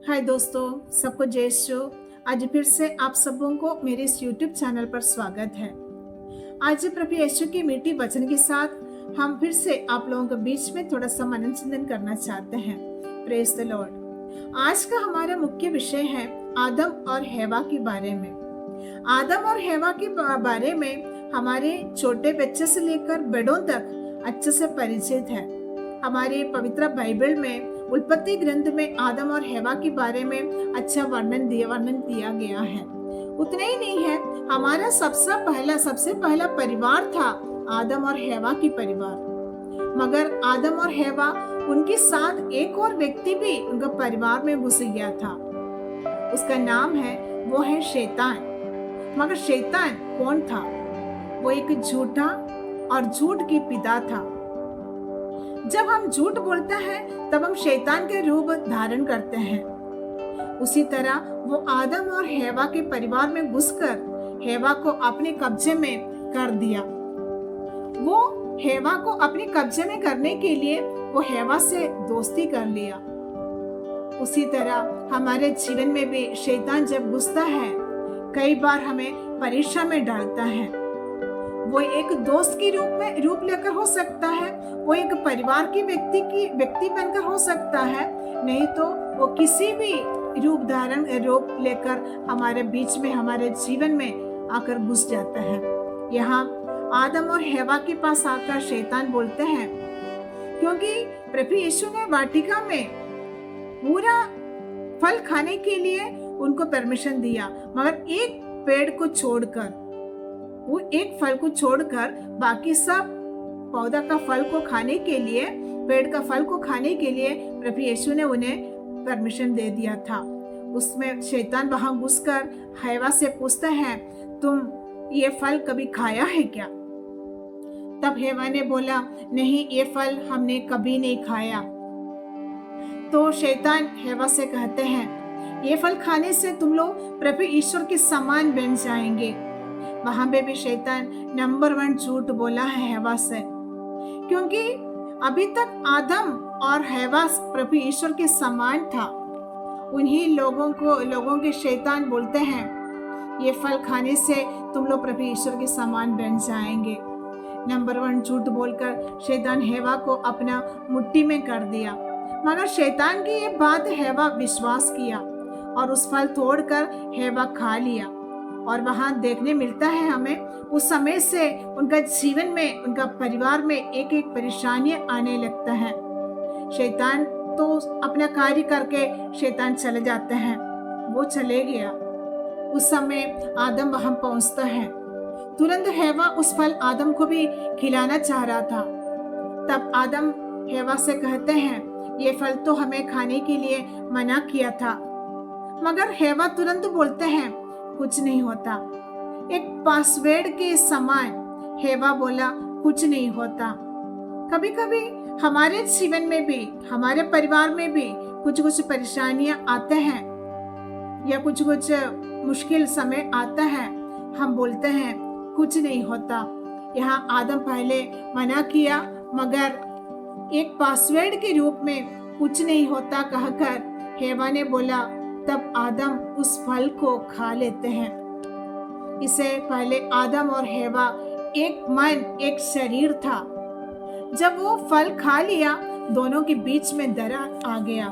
हाय दोस्तों, सबको जय यीशु। आज फिर से आप सबों को मेरे इस YouTube चैनल पर स्वागत है। आज प्रभु यीशु की मीठी वचन के साथ हम फिर से आप लोगों के बीच में थोड़ा सा मनन चिंतन करना चाहते हैं। Praise the Lord. आज का हमारा मुख्य विषय है आदम और हेवा के बारे में। आदम और हेवा के बारे में हमारे छोटे बच्चे से लेकर बड़ों तक अच्छे से परिचित है। हमारे पवित्र बाइबल में उत्पत्ति ग्रंथ में आदम और हेवा के बारे में अच्छा वर्णन दिया गया है। उतना ही नहीं है, हमारा सबसे पहला परिवार था आदम और हेवा की परिवार। मगर आदम और हेवा उनके साथ एक और व्यक्ति भी उनका परिवार में घुस गया था। उसका नाम है, वो है शैतान। मगर शैतान कौन था? वो एक झूठा और झूठ की पिता था। जब हम झूठ बोलते हैं तब हम शैतान के रूप धारण करते हैं। उसी तरह वो आदम और हेवा के परिवार में घुसकर हेवा को अपने कब्जे में कर दिया। वो हेवा को अपने कब्जे में करने के लिए वो हेवा से दोस्ती कर लिया। उसी तरह हमारे जीवन में भी शैतान जब घुसता है, कई बार हमें परीक्षा में डालता है। वो एक दोस्त की रूप लेकर हो सकता है, वो एक परिवार की व्यक्ति बनकर हो सकता है, नहीं तो वो किसी भी रूप लेकर हमारे बीच में, हमारे जीवन में आकर घुस जाता है। यहाँ आदम और हेवा के पास आकर शैतान बोलते हैं, क्योंकि प्रभु यीशु ने वाटिका में पूरा फल खाने के लिए उनको परमिशन दिया, मगर एक पेड़ को छोड़कर, वो एक फल को छोड़कर बाकी सब पौधा का फल को खाने के लिए, पेड़ का फल को खाने के लिए प्रभु यीशु ने उन्हें परमिशन दे दिया था। उसमें शैतान वहां घुसकर हेवा से पूछता है, तुम ये फल कभी खाया है क्या? तब हेवा ने बोला, नहीं, ये फल हमने कभी नहीं खाया। तो शैतान हेवा से कहते हैं, ये फल खाने से तुम लोग प्रभु ईश्वर के समान बन जाएंगे। वहां पे भी शैतान नंबर 1 झूठ बोला है हेवा से, क्योंकि अभी तक आदम और हेवा प्रभु ईश्वर के समान था। उन्हीं लोगों के शैतान बोलते हैं, ये फल खाने से तुम लोग प्रभु ईश्वर के समान बन जाएंगे। नंबर 1 झूठ बोलकर शैतान हेवा को अपना मुट्ठी में कर दिया। मगर शैतान की ये बात हेवा विश्वास किया और उस फल तोड़कर हेवा खा लिया। और वहां देखने मिलता है हमें, उस समय से उनका जीवन में, उनका परिवार में एक एक परेशानियां आने लगता है। शैतान तो अपना कार्य करके शैतान चले जाते हैं, वो चले गया। उस समय आदम वहां पहुंचता है। तुरंत हेवा उस फल आदम को भी खिलाना चाह रहा था। तब आदम हेवा से कहते हैं, ये फल तो हमें खाने के लिए मना किया था। मगर हेवा तुरंत बोलते हैं, कुछ नहीं होता। एक पासवर्ड के समान हेवा बोला, कुछ नहीं होता। कभी कभी हमारे जीवन में भी, हमारे परिवार में भी कुछ परेशानियां आते हैं या कुछ मुश्किल समय आता है, हम बोलते हैं कुछ नहीं होता। यहाँ आदम पहले मना किया, मगर एक पासवर्ड के रूप में कुछ नहीं होता कहकर हेवा ने बोला, तब आदम उस फल को खा लेते हैं। इससे पहले आदम और हेवा एक मन, एक शरीर था। जब वो फल खा लिया, दोनों के बीच में दरार आ गया।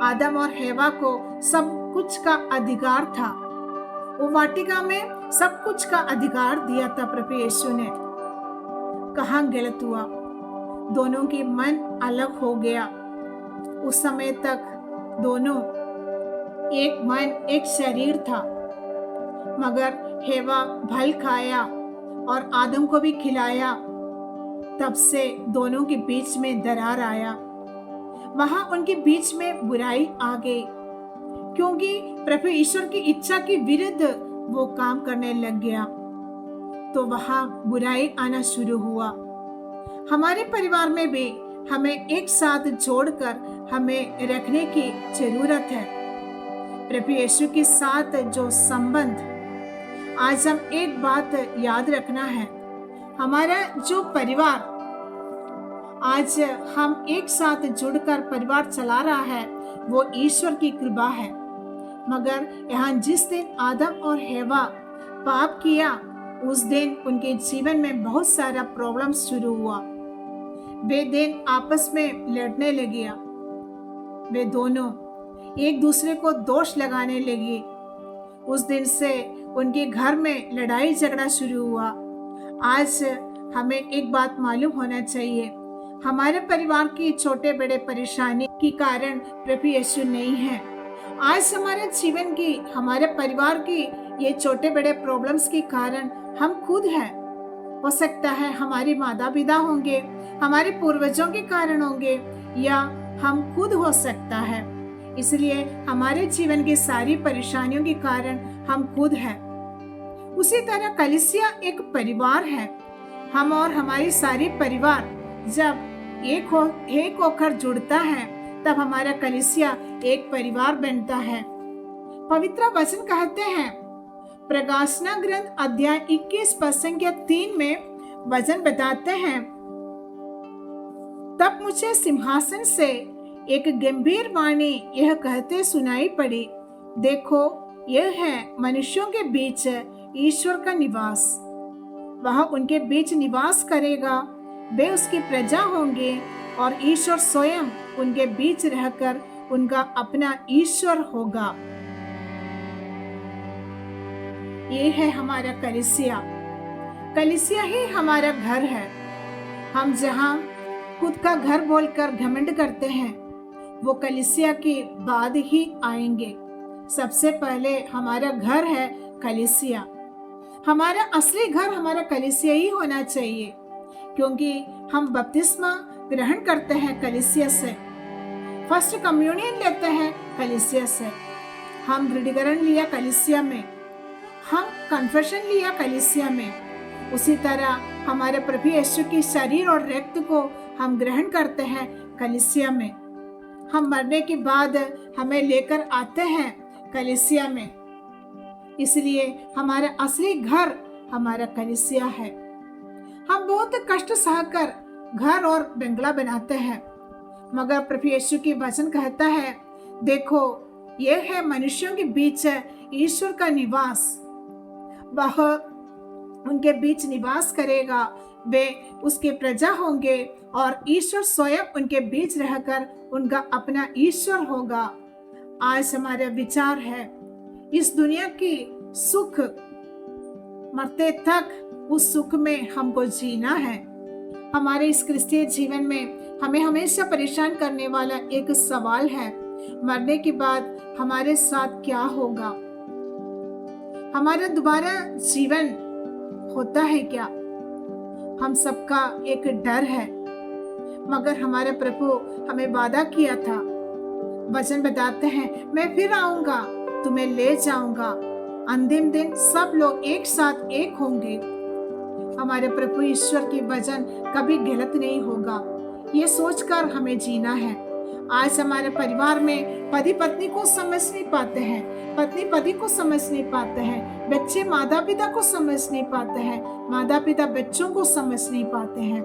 आदम और हेवा को सब कुछ का अधिकार था। वो वाटिका में सब कुछ का अधिकार दिया था प्रभु यीशु ने। कहाँ गलत हुआ? दोनों की मन अलग हो गया। उस समय तक दोनों एक मन, एक शरीर था। मगर हेवा फल खाया और आदम को भी खिलाया, तब से दोनों के बीच में दरार आया। वहां उनके बीच में बुराई आ गई, क्योंकि प्रभु ईश्वर की इच्छा के विरुद्ध वो काम करने लग गया। तो वहां बुराई आना शुरू हुआ। हमारे परिवार में भी हमें एक साथ जोड़कर हमें रखने की जरूरत है। प्रभु यीशु के साथ जो संबंध, आज हम एक बात याद रखना है, हमारा जो परिवार, आज हम एक साथ जुड़कर परिवार चला रहा है, वो ईश्वर की कृपा है। मगर यहाँ जिस दिन आदम और हेवा पाप किया, उस दिन उनके जीवन में बहुत सारा प्रॉब्लम शुरू हुआ। वे दिन आपस में लड़ने लगे। वे दोनों एक दूसरे को दोष लगाने लगे। उस दिन से उनके घर में लड़ाई झगड़ा शुरू हुआ। आज हमें एक बात मालूम होना चाहिए, हमारे परिवार की छोटे बड़े परेशानी के कारण प्रभु यीशु नहीं है। आज हमारे जीवन की, हमारे परिवार की ये छोटे बड़े प्रॉब्लम्स के कारण हम खुद हैं। हो सकता है हमारी माता पिता होंगे, हमारे पूर्वजों के कारण होंगे, या हम खुद हो सकता है। इसलिए हमारे जीवन की सारी परेशानियों के कारण हम खुद हैं। उसी तरह कलीसिया एक परिवार है। हम और हमारी सारी परिवार जब एक होकर जुड़ता है, तब हमारा कलीसिया एक परिवार बनता है। पवित्र वचन कहते हैं, प्रकाशना ग्रंथ अध्याय 21 पद संख्या 3 में वचन बताते हैं, तब मुझे सिंहासन से एक गंभीर वाणी यह कहते सुनाई पड़ी, देखो यह है मनुष्यों के बीच ईश्वर का निवास। वह उनके बीच निवास करेगा, वे उसकी प्रजा होंगे और ईश्वर स्वयं उनके बीच रहकर उनका अपना ईश्वर होगा। ये है हमारा कलीसिया। कलीसिया ही हमारा घर है। हम जहाँ खुद का घर बोलकर घमंड करते हैं, वो कलीसिया के बाद ही आएंगे। सबसे पहले हमारा घर है कलीसिया। हमारा असली घर हमारा कलीसिया ही होना चाहिए, क्योंकि हम बपतिस्मा ग्रहण करते हैं कलीसिया से, फर्स्ट कम्युनियन लेते हैं कलीसिया से, हम दृढ़ीकरण लिया कलीसिया में, हम कन्फेशन लिया कलीसिया में। उसी तरह हमारे प्रभु यीशु की शरीर और रक्त को हम ग्रहण करते हैं कलीसिया में। हम मरने के बाद हमें लेकर आते हैं कलीसिया में। इसलिए हमारा असली घर हमारा कलीसिया है। हम बहुत कष्ट सहकर घर और बंगला बनाते हैं, मगर प्रभु यीशु की वचन कहता है, देखो यह है मनुष्यों के बीच ईश्वर का निवास। वह उनके बीच निवास करेगा, वे उसके प्रजा होंगे और ईश्वर स्वयं उनके बीच रहकर उनका अपना ईश्वर होगा। आज हमारा विचार है, इस दुनिया की सुख मरते तक उस सुख में हमको जीना है। हमारे इस क्रिस्तीय जीवन में हमें हमेशा परेशान करने वाला एक सवाल है, मरने के बाद हमारे साथ क्या होगा? हमारा दोबारा जीवन होता है क्या? हम सबका एक डर है, मगर हमारे प्रभु हमें वादा किया था। वचन बताते हैं, मैं फिर आऊंगा, तुम्हें ले जाऊंगा, अंतिम दिन सब लोग एक साथ एक होंगे। हमारे प्रभु ईश्वर की वचन कभी गलत नहीं होगा, ये सोचकर हमें जीना है। आज हमारे परिवार में पति पत्नी को समझ नहीं पाते हैं, पत्नी पति को समझ नहीं पाते हैं, बच्चे माता पिता को समझ नहीं पाते हैं, माता पिता बच्चों को समझ नहीं पाते हैं।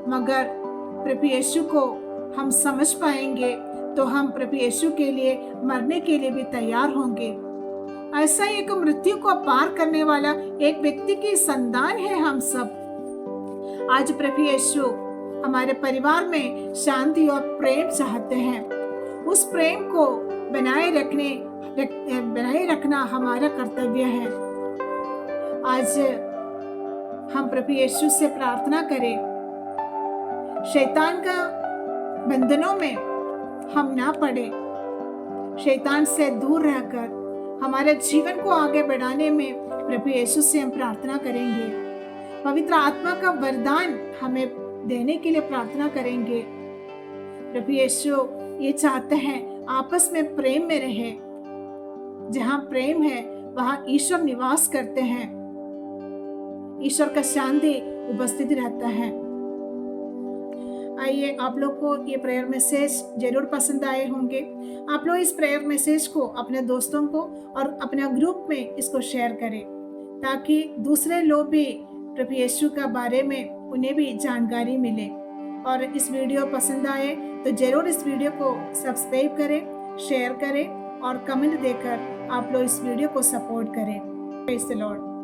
मगर प्रभु यीशु को हम समझ पाएंगे तो हम प्रभु यीशु के लिए मरने के लिए भी तैयार होंगे। ऐसा एक मृत्यु को पार करने वाला एक व्यक्ति की संतान है हम सब। आज प्रभु यीशु हमारे परिवार में शांति और प्रेम चाहते हैं। उस प्रेम को बनाए रखना हमारा कर्तव्य है। आज हम प्रभु यीशु से प्रार्थना करें, शैतान का बंधनों में हम ना पड़े, शैतान से दूर रहकर हमारे जीवन को आगे बढ़ाने में प्रभु यीशु से हम प्रार्थना करेंगे। पवित्र आत्मा का वरदान हमें देने के लिए प्रार्थना करेंगे। प्रभु यीशु ये चाहते हैं आपस में प्रेम में रहे। जहाँ प्रेम है वहाँ ईश्वर निवास करते हैं, ईश्वर का शांति उपस्थित रहता है। आइए, आप लोग को ये प्रेयर मैसेज जरूर पसंद आए होंगे। आप लोग इस प्रेयर मैसेज को अपने दोस्तों को और अपने ग्रुप में इसको शेयर करें, ताकि दूसरे लोग भी प्रभु यीशु का बारे में उन्हें भी जानकारी मिले। और इस वीडियो पसंद आए तो जरूर इस वीडियो को सब्सक्राइब करें शेयर करें और कमेंट देकर आप लोग इस वीडियो को सपोर्ट करें। Praise the Lord.